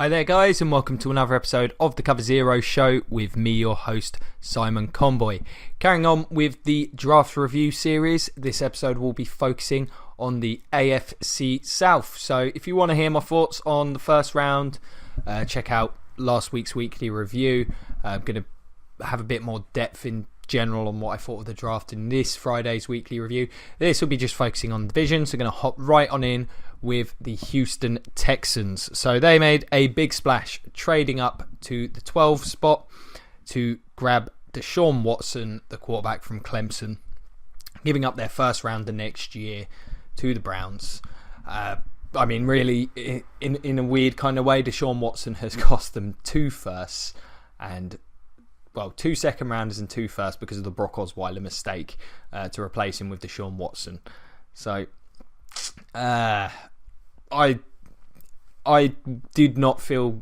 Hi there guys, and welcome to another episode of the Cover Zero Show with me, your host, Simon Conboy. Carrying on with the draft review series, this episode will be focusing on the AFC South. So if you want to hear my thoughts on the first round, check out last week's weekly review. I'm going to have a bit more depth in general on what I thought of the draft in this Friday's weekly review. This will be just focusing on divisions, so going to hop right on in with the Houston Texans. So they made a big splash, trading up to the 12th spot to grab Deshaun Watson, the quarterback from Clemson, giving up their first rounder next year to the Browns. I mean, really, in a weird kind of way, Deshaun Watson has cost them 2 firsts and 2 second rounders and 2 firsts because of the Brock Osweiler mistake to replace him with Deshaun Watson. So I do not feel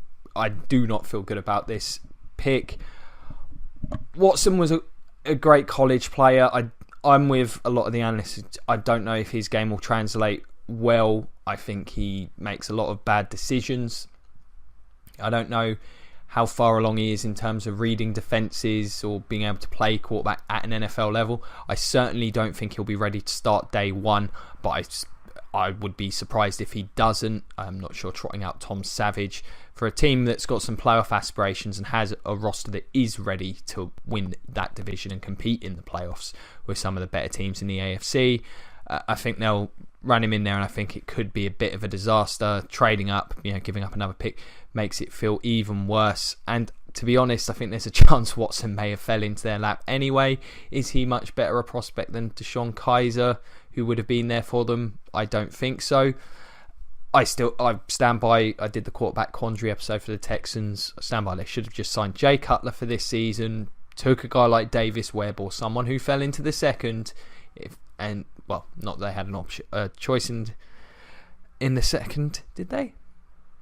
good about this pick. Watson was a great college player. I'm with a lot of the analysts. I don't know if his game will translate well. I think he makes a lot of bad decisions. I don't know how far along he is in terms of reading defences or being able to play quarterback at an NFL level. I certainly don't think he'll be ready to start day one, but I would be surprised if he doesn't. I'm not sure trotting out Tom Savage for a team that's got some playoff aspirations and has a roster that is ready to win that division and compete in the playoffs with some of the better teams in the AFC. I think they'll run him in there, and I think it could be a bit of a disaster. Trading up, giving up another pick makes it feel even worse. And to be honest, I think there's a chance Watson may have fell into their lap anyway. Is he much better a prospect than DeShone Kizer, who would have been there for them? I don't think so. I stand by. I did the quarterback quandary episode for the Texans. I stand by. They should have just signed Jay Cutler for this season. Took a guy like Davis Webb or someone who fell into the second. Not that they had a choice in the second, did they?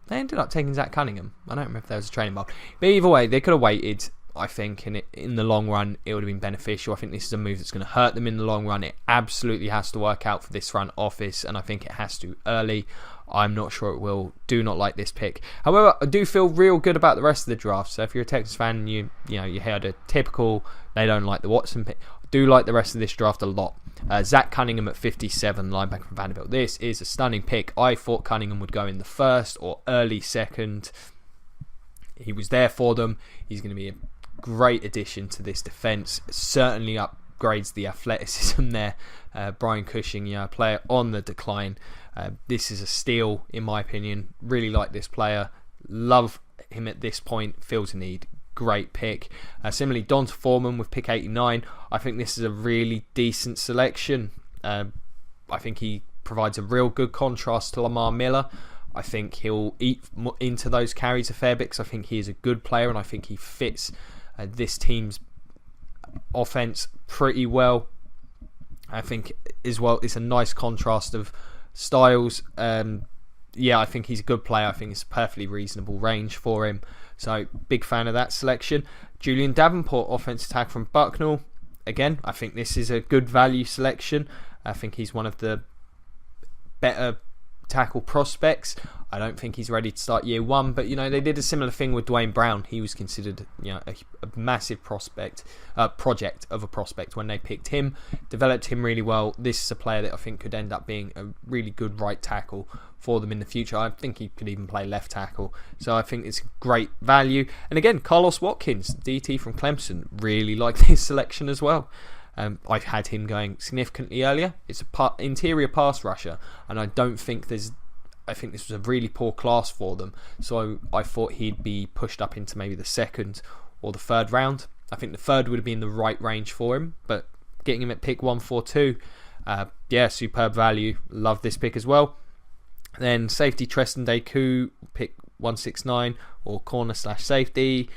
They ended up taking Zach Cunningham. I don't remember if there was a training ball. But either way, they could have waited, I think, and in the long run, it would have been beneficial. I think this is a move that's going to hurt them in the long run. It absolutely has to work out for this front office, and I think it has to early. I'm not sure it will. Do not like this pick. However, I do feel real good about the rest of the draft. So if you're a Texans fan and you heard a typical, they don't like the Watson pick, I do like the rest of this draft a lot. Zach Cunningham at 57, linebacker from Vanderbilt. This is a stunning pick. I thought Cunningham would go in the first or early second. He was there for them. He's going to be a great addition to this defense. Certainly upgrades the athleticism there. Brian Cushing, a player on the decline. This is a steal, in my opinion. Really like this player. Love him at this point. Feels a need. Great pick. Similarly, Donta Foreman with pick 89. I think this is a really decent selection. I think he provides a real good contrast to Lamar Miller. I think he'll eat into those carries a fair bit because I think he is a good player and I think he fits this team's offense pretty well. I think as well it's a nice contrast of styles. I think he's a good player. I think it's a perfectly reasonable range for him. So, big fan of that selection. Julian Davenport, offensive tackle from Bucknell. Again, I think this is a good value selection. I think he's one of the better tackle prospects. I don't think he's ready to start year one, but they did a similar thing with Dwayne Brown. He was considered a massive project of a prospect when they picked him, developed him really well. This is a player that I think could end up being a really good right tackle for them in the future. I think he could even play left tackle, so I think it's great value. And again, Carlos Watkins, DT from Clemson, really like this selection as well. I've had him going significantly earlier. It's an interior pass rusher, and I think this was a really poor class for them. So I thought he'd be pushed up into maybe the second or the third round. I think the third would have been the right range for him, but getting him at pick 142, superb value. Love this pick as well. Then safety Treston Deku, pick 169, or corner/safety.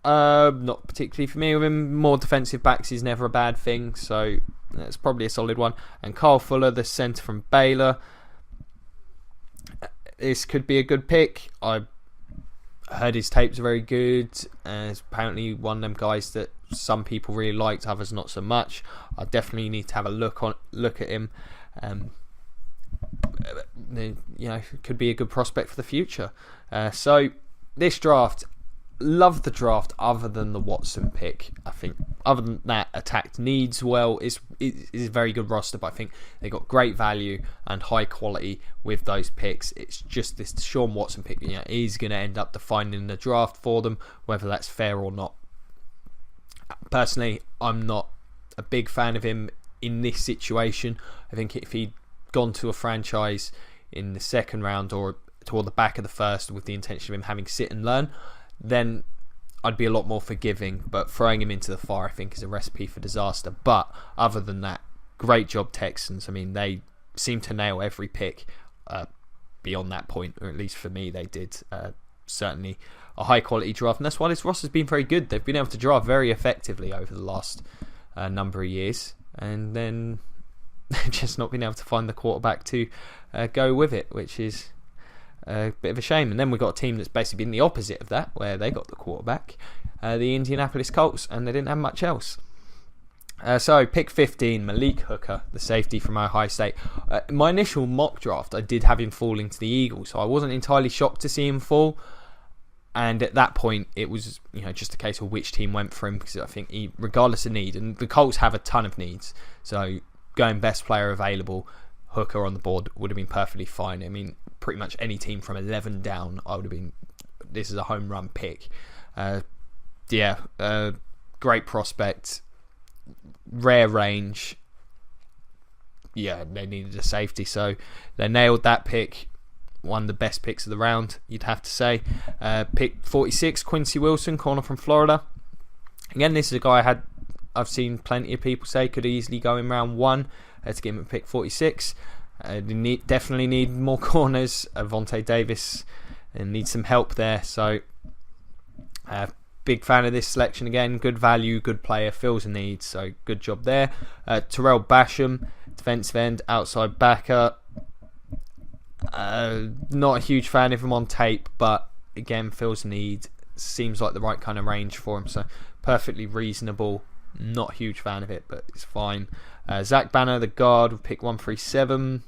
Not particularly familiar with him. More defensive backs is never a bad thing, so that's probably a solid one. And Kyle Fuller, the centre from Baylor. This could be a good pick. I heard his tapes are very good. It's apparently one of them guys that some people really liked, others not so much. I definitely need to have a look at him. could be a good prospect for the future. So this draft, love the draft other than the Watson pick. I think other than that, attacked needs well. It's a very good roster, but I think they got great value and high quality with those picks. It's just this Sean Watson pick, is going to end up defining the draft for them, whether that's fair or not. Personally, I'm not a big fan of him in this situation. I think if he'd gone to a franchise in the second round or toward the back of the first with the intention of him having sit and learn, then I'd be a lot more forgiving. But throwing him into the fire, I think, is a recipe for disaster. But other than that, great job, Texans. I mean, they seem to nail every pick beyond that point, or at least for me, they did. Certainly a high quality draft, and that's why this roster's been very good. They've been able to draft very effectively over the last number of years, and then just not been able to find the quarterback to go with it, which is a bit of a shame. And then we've got a team that's basically been the opposite of that, where they got the quarterback, the Indianapolis Colts, and they didn't have much else. So pick 15, Malik Hooker, the safety from Ohio State. My initial mock draft, I did have him falling to the Eagles, so I wasn't entirely shocked to see him fall. And at that point, it was just a case of which team went for him, because I think regardless of need, and the Colts have a ton of needs, so going best player available, Hooker on the board would have been perfectly fine. I mean, pretty much any team from 11 down, I would have been, this is a home run pick. Great prospect, rare range. Yeah, they needed a safety, so they nailed that pick. One of the best picks of the round, you'd have to say. Pick 46, Quincy Wilson, corner from Florida. Again, this is a guy I've seen plenty of people say could easily go in round 1 to get him at pick 46. They definitely need more corners. Vontae Davis needs some help there. So, big fan of this selection again. Good value, good player, fills a need. So, good job there. Terrell Basham, defensive end, outside backer. Not a huge fan of him on tape, but again, fills a need. Seems like the right kind of range for him. So, perfectly reasonable. Not a huge fan of it, but it's fine. Zach Banner, the guard, with pick 137.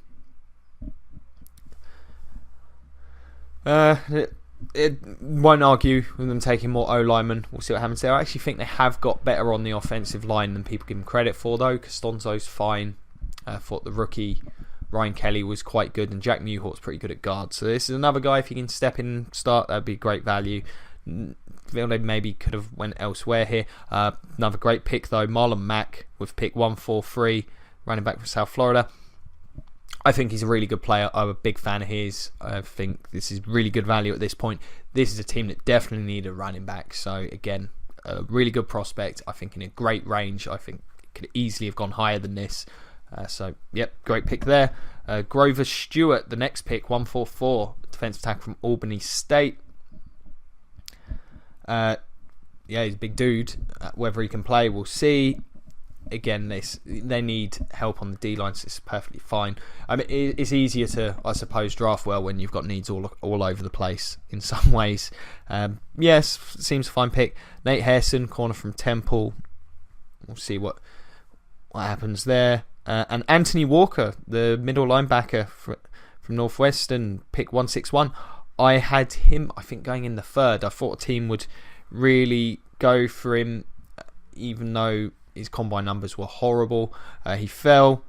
It won't argue with them taking more O-linemen. We'll see what happens there. I actually think they have got better on the offensive line than people give them credit for, though. Costanzo's fine. I thought the rookie Ryan Kelly was quite good, and Jack Newhart's pretty good at guard. So this is another guy, if he can step in and start, that'd be great value. Feel they maybe could have went elsewhere here. Another great pick though, Marlon Mack with pick 143, running back from South Florida. I think he's a really good player. I'm a big fan of his. I think this is really good value at this point. This is a team that definitely need a running back. So again, a really good prospect. I think in a great range. I think it could easily have gone higher than this. So yep, great pick there. Grover Stewart, the next pick, 144, defensive tackle from Albany State. He's a big dude. Whether he can play, we'll see. Again, they need help on the D-line, so it's perfectly fine. I mean, it's easier to, I suppose, draft well when you've got needs all over the place in some ways. Yes, seems a fine pick. Nate Harrison, corner from Temple. We'll see what happens there. And Anthony Walker, the middle linebacker from Northwestern, pick 161. I had him, I think, going in the third. I thought a team would really go for him, even though his combine numbers were horrible. He fell.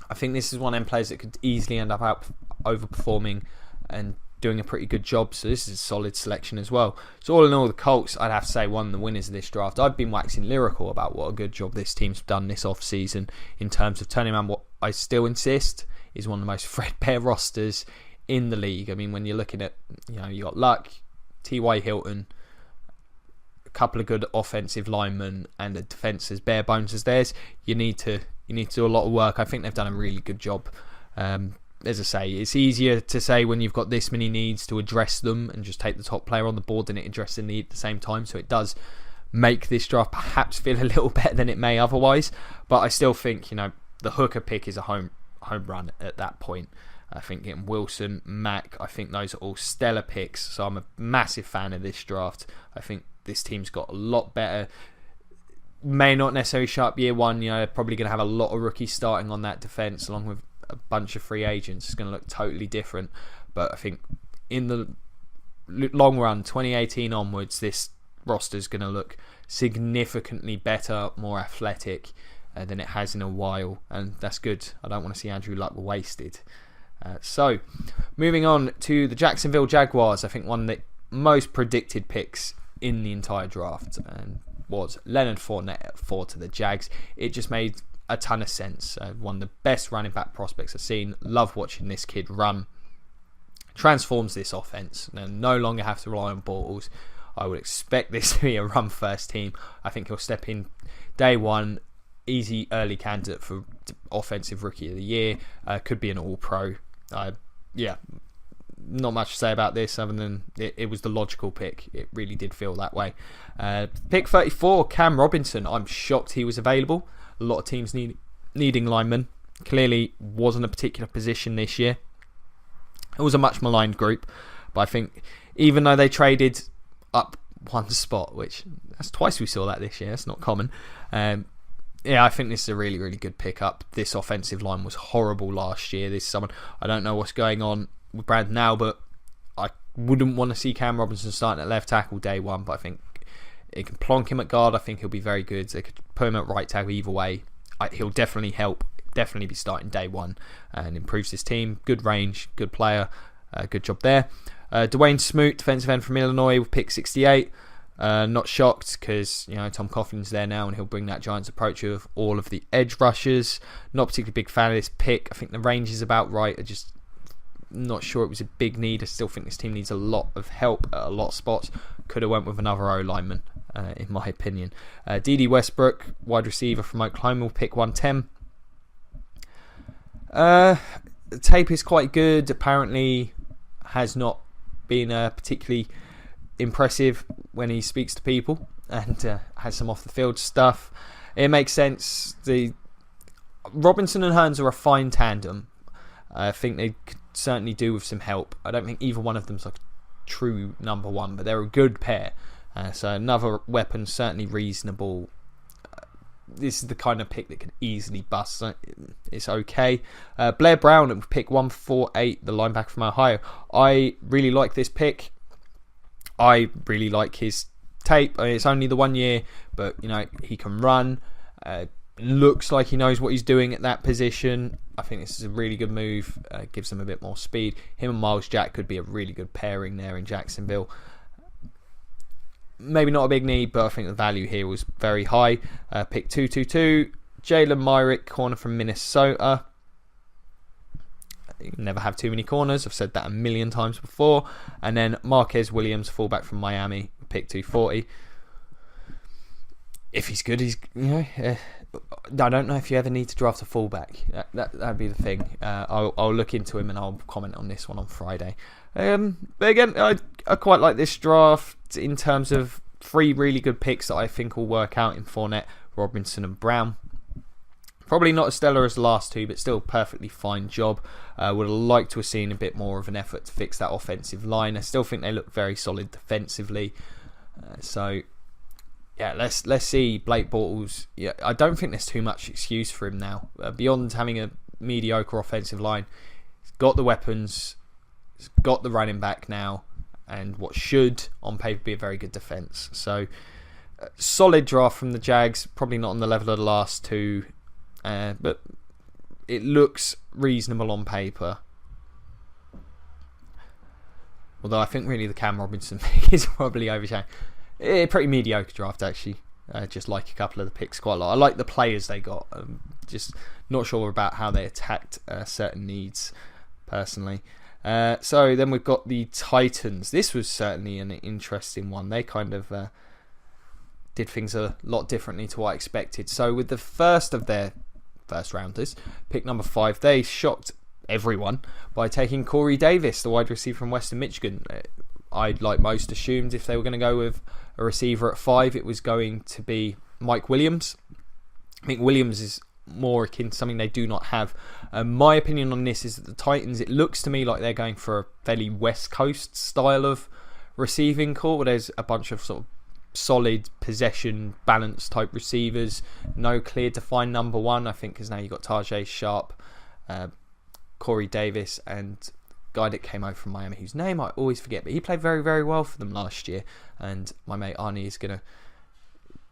I think this is one of them players that could easily end up overperforming and doing a pretty good job. So this is a solid selection as well. So all in all, the Colts, I'd have to say, one of the winners of this draft. I've been waxing lyrical about what a good job this team's done this off-season in terms of turning around what I still insist is one of the most threadbare rosters in the league. I mean, when you're looking at, you got Luck, T.Y. Hilton, a couple of good offensive linemen, and the defense as bare bones as theirs, you need to do a lot of work. I think they've done a really good job. As I say, it's easier to say when you've got this many needs to address them and just take the top player on the board than it address the need at the same time. So it does make this draft perhaps feel a little better than it may otherwise. But I still think, the Hooker pick is a home run at that point. I think getting Wilson, Mack, I think those are all stellar picks. So I'm a massive fan of this draft. I think this team's got a lot better. May not necessarily show up year one. Probably going to have a lot of rookies starting on that defense, along with a bunch of free agents, it's going to look totally different. But I think in the long run, 2018 onwards, this roster is going to look significantly better, more athletic than it has in a while, and that's good. I don't want to see Andrew Luck wasted. So, moving on to the Jacksonville Jaguars, I think one of the most predicted picks in the entire draft was Leonard Fournette at 4 to the Jags. It just made a ton of sense. One of the best running back prospects I've seen. Love watching this kid run. Transforms this offense. No longer have to rely on Bortles. I would expect this to be a run first team. I think he'll step in day one. Easy early candidate for offensive rookie of the year. Could be an all-pro. Not much to say about this other than it was the logical pick. It really did feel that way. Pick 34, Cam Robinson. I'm shocked he was available. A lot of teams needing linemen. Clearly wasn't a particular position this year. It was a much maligned group. But I think even though they traded up one spot, which that's twice we saw that this year. It's not common. I think this is a really, really good pickup. This offensive line was horrible last year. I don't know what's going on with Brad now, but I wouldn't want to see Cam Robinson starting at left tackle day one, but I think it can plonk him at guard. I think he'll be very good. They could put him at right tackle either way. He'll definitely help, definitely be starting day one and improves his team. Good range, good player, good job there. Dwayne Smoot, defensive end from Illinois, with pick 68. Not shocked because Tom Coughlin's there now and he'll bring that Giants approach of all of the edge rushers. Not particularly big fan of this pick. I think the range is about right. I just not sure it was a big need. I still think this team needs a lot of help at a lot of spots. Could have went with another O lineman, in my opinion. D.D. Westbrook, wide receiver from Oklahoma, will pick 110. The tape is quite good. Apparently has not been particularly impressive when he speaks to people and has some off the field stuff. It makes sense. The Robinson and Hearns are a fine tandem. I think they could certainly do with some help. I don't think either one of them's like a true number one, but they're a good pair. So another weapon, certainly reasonable. This is the kind of pick that could easily bust. So it's okay. Blair Brown at pick 148, the linebacker from Ohio. I really like this pick. I really like his tape. It's only the 1 year, but he can run. Looks like he knows what he's doing at that position. I think this is a really good move. Gives them a bit more speed. Him and Miles Jack could be a really good pairing there in Jacksonville. Maybe not a big need, but I think the value here was very high. Pick 222, Jalen Myrick, corner from Minnesota. You can never have too many corners. I've said that a million times before. And then Marquez Williams, fullback from Miami, pick 240. If he's good, I don't know if you ever need to draft a fullback. That'd be the thing. I'll look into him and I'll comment on this one on Friday. But again, I quite like this draft in terms of 3 really good picks that I think will work out in Fournette, Robinson and Brown. Probably not as stellar as the last 2, but still perfectly fine job. Would have liked to have seen a bit more of an effort to fix that offensive line. I still think they look very solid defensively. Let's see Blake Bortles. Yeah, I don't think there's too much excuse for him now. Beyond having a mediocre offensive line, he's got the weapons, he's got the running back now, and what should, on paper, be a very good defense. So, solid draft from the Jags. Probably not on the level of the last 2. But it looks reasonable on paper. Although I think really the Cam Robinson pick is probably overshadowed. Pretty mediocre draft actually. Just like a couple of the picks quite a lot. I like the players they got. Just not sure about how they attacked certain needs personally. So then we've got the Titans. This was certainly an interesting one. They kind of did things a lot differently to what I expected. So with the first of their first rounders, pick number 5, they shocked everyone by taking Corey Davis, the wide receiver from Western Michigan. I'd like most assumed if they were going to go with a receiver at 5, it was going to be Mike Williams. I think Williams is more akin to something they do not have. My opinion on this is that the Titans, it looks to me like they're going for a fairly West Coast style of receiving core, where there's a bunch of sort of solid possession balance type receivers, no clear defined number one. I think because now you've got Tajay Sharp, Corey Davis and guy that came over from Miami, whose name I always forget, but he played very, very well for them last year. And my mate Arnie is going to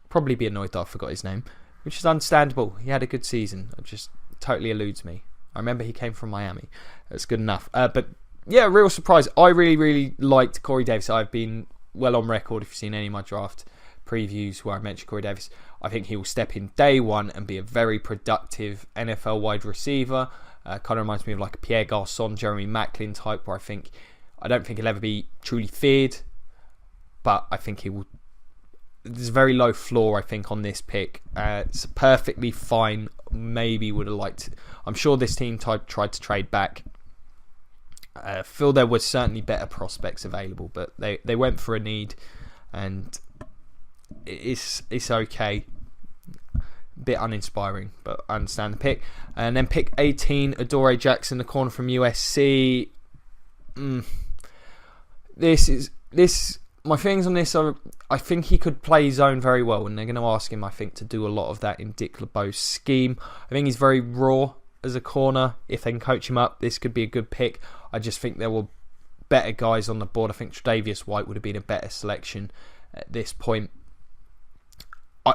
probably be annoyed that I forgot his name, which is understandable. He had a good season. It just totally eludes me. I remember he came from Miami. That's good enough. But yeah, real surprise. I really, really liked Corey Davis. I've been well on record, if you've seen any of my draft previews where I mentioned Corey Davis. I think he will step in day one and be a very productive NFL wide receiver. Kind of reminds me of like a Pierre Garçon, Jeremy Maclin type, where I don't think he'll ever be truly feared, but I think he will. There's a very low floor, I think, on this pick. It's perfectly fine. Maybe would have liked. I'm sure this team tried to trade back. I feel there were certainly better prospects available, but they went for a need, and it's okay. Bit uninspiring, but I understand the pick. And then pick 18, Adoree Jackson, the corner from USC. My feelings on this are, I think he could play zone very well, and they're going to ask him, I think, to do a lot of that in Dick LeBeau's scheme. I think he's very raw as a corner. If they can coach him up, this could be a good pick. I just think there were better guys on the board. I think Tre'Davious White would have been a better selection at this point.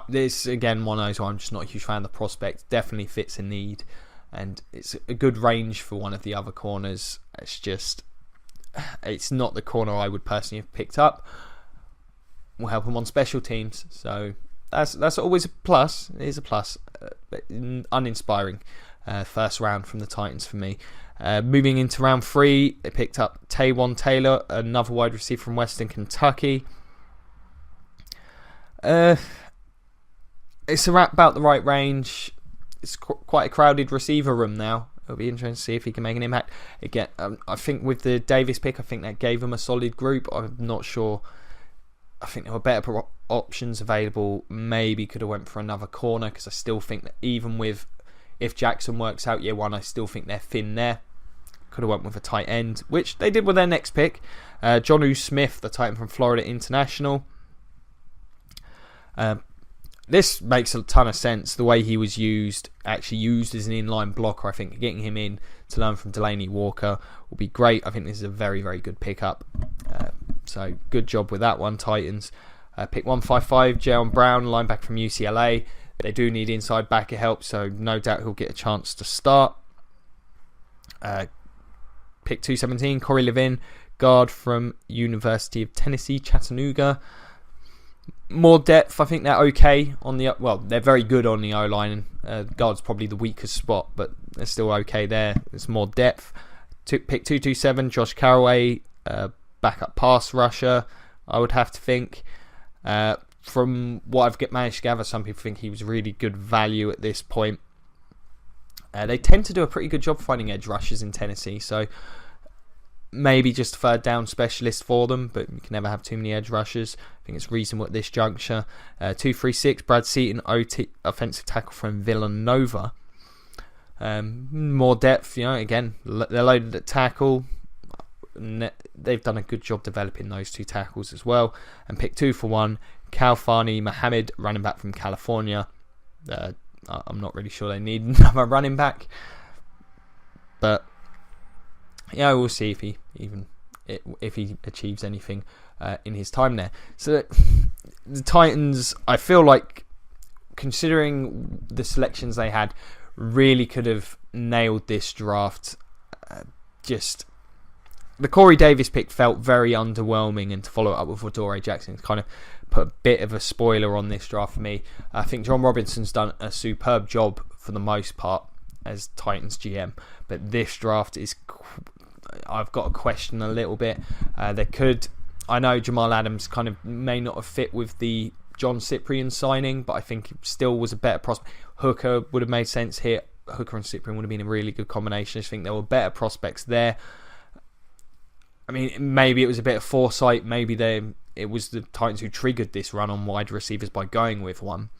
This, again, one of those where I'm just not a huge fan of the prospect. Definitely fits a need, and it's a good range for one of the other corners. It's not the corner I would personally have picked up. We'll help him on special teams, so that's always a plus. It is a plus, but uninspiring. First round from the Titans for me. Moving into round 3, they picked up Taywan Taylor, another wide receiver from Western Kentucky. It's about the right range. It's quite a crowded receiver room now. It'll be interesting to see if he can make an impact. Again, I think with the Davis pick, I think that gave him a solid group. I'm not sure. I think there were better options available. Maybe could have went for another corner, because I still think that even with, if Jackson works out year 1, I still think they're thin there. Could have went with a tight end, which they did with their next pick. Jonnu Smith, the tight end from Florida International. This makes a ton of sense. The way he was actually used as an inline blocker, I think getting him in to learn from Delaney Walker will be great. I think this is a very, very good pickup. So good job with that one, Titans. Pick 155, Jalen Brown, linebacker from UCLA. They do need inside backer help, so no doubt he'll get a chance to start. Pick 217, Corey Levin, guard from University of Tennessee, Chattanooga. More depth, I think they're okay on the... Well, they're very good on the O-line. Guard's probably the weakest spot, but they're still okay there. There's more depth. Pick 227, Josh Caraway, backup pass rusher, I would have to think. From what I've managed to gather, some people think he was really good value at this point. They tend to do a pretty good job finding edge rushers in Tennessee, so maybe just a third down specialist for them, but you can never have too many edge rushers. I think it's reasonable at this juncture. 236, Brad Seaton, OT, offensive tackle from Villanova. More depth, again, they're loaded at tackle. They've done a good job developing those two tackles as well. And pick 241, Kalfani Mohammed, running back from California. I'm not really sure they need another running back, but yeah, we'll see if he achieves anything in his time there. So the Titans, I feel like, considering the selections they had, really could have nailed this draft. Just the Corey Davis pick felt very underwhelming, and to follow it up with Adoree Jackson kind of put a bit of a spoiler on this draft for me. I think John Robinson's done a superb job for the most part as Titans GM, but this draft is... I've got to question a little bit. I know Jamal Adams kind of may not have fit with the John Cyprian signing, but I think it still was a better prospect. Hooker would have made sense here. Hooker and Cyprian would have been a really good combination. I just think there were better prospects there. I mean, maybe it was a bit of foresight. Maybe it was the Titans who triggered this run on wide receivers by going with one.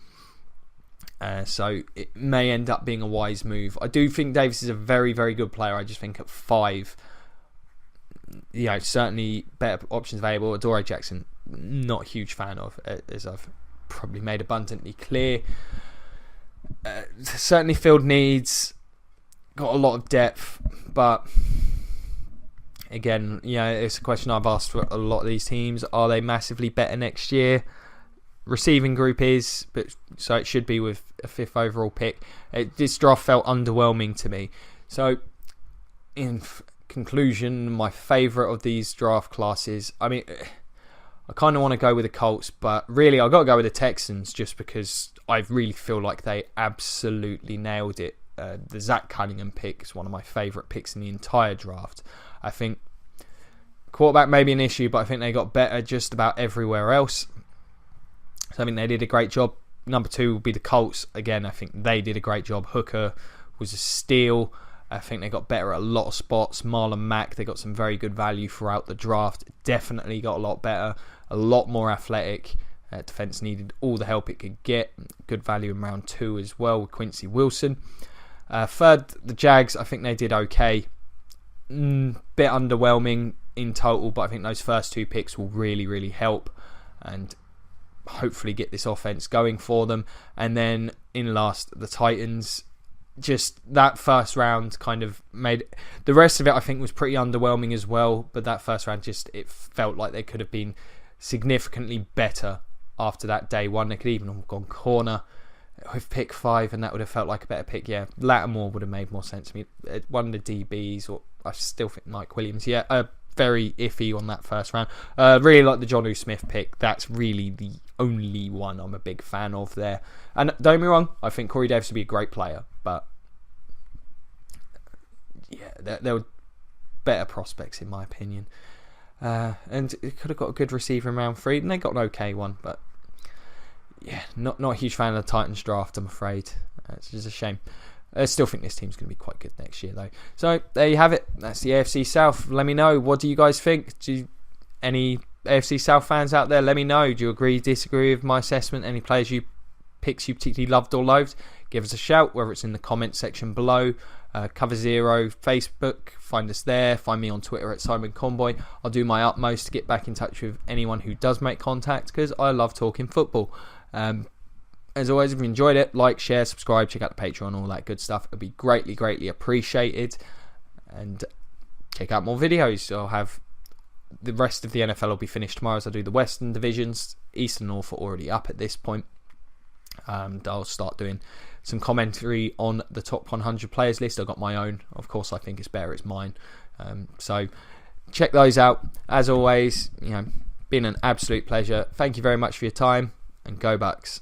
So it may end up being a wise move. I do think Davis is a very, very good player. I just think at 5, certainly better options available. Adoree Jackson, not a huge fan of, as I've probably made abundantly clear. Certainly field needs, got a lot of depth, But again, it's a question I've asked for a lot of these teams. Are they massively better next year? Receiving group is, but so it should be with a 5th overall pick. This draft felt underwhelming to me. So, in conclusion, my favourite of these draft classes, I mean, I kind of want to go with the Colts, but really I've got to go with the Texans just because I really feel like they absolutely nailed it. The Zach Cunningham pick is one of my favourite picks in the entire draft. I think quarterback may be an issue, but I think they got better just about everywhere else. So I think they did a great job. Number 2 will be the Colts. Again, I think they did a great job. Hooker was a steal. I think they got better at a lot of spots. Marlon Mack, they got some very good value throughout the draft. Definitely got a lot better. A lot more athletic. Defense needed all the help it could get. Good value in round 2 as well with Quincy Wilson. 3rd, the Jags, I think they did okay. Bit underwhelming in total, but I think those first 2 picks will really, really help and hopefully get this offense going for them. And then in last, the Titans. Just that first round kind of made the rest of it, I think, was pretty underwhelming as well. But that first round, it felt like they could have been significantly better after that day 1. They could even have gone corner with pick 5, and that would have felt like a better pick. Yeah, Lattimore would have made more sense to me. One of the DBs, or I still think Mike Williams. Yeah, very iffy on that first round. Really like the Jonnu Smith pick. That's really the only one I'm a big fan of there. And don't get me wrong, I think Corey Davis would be a great player, but yeah, there were better prospects in my opinion. And it could have got a good receiver in round 3, and they got an okay one, but yeah, not a huge fan of the Titans draft, I'm afraid. It's just a shame. I still think this team's going to be quite good next year, though. So there you have it. That's the AFC South. Let me know. What do you guys think? Any AFC South fans out there? Let me know. Do you agree, disagree with my assessment? Any players picks you particularly loved or loathed? Give us a shout, whether it's in the comment section below. Cover Zero Facebook. Find us there. Find me on Twitter at Simon Conboy. I'll do my utmost to get back in touch with anyone who does make contact because I love talking football. As always, if you enjoyed it, like, share, subscribe, check out the Patreon, all that good stuff. It'd be greatly, greatly appreciated. And check out more videos. I'll have the rest of the NFL will be finished tomorrow as I do the Western divisions. East and North are already up at this point. I'll start doing some commentary on the top 100 players list. I've got my own. Of course, I think it's better. It's mine. So check those out. As always, been an absolute pleasure. Thank you very much for your time, and go Bucks.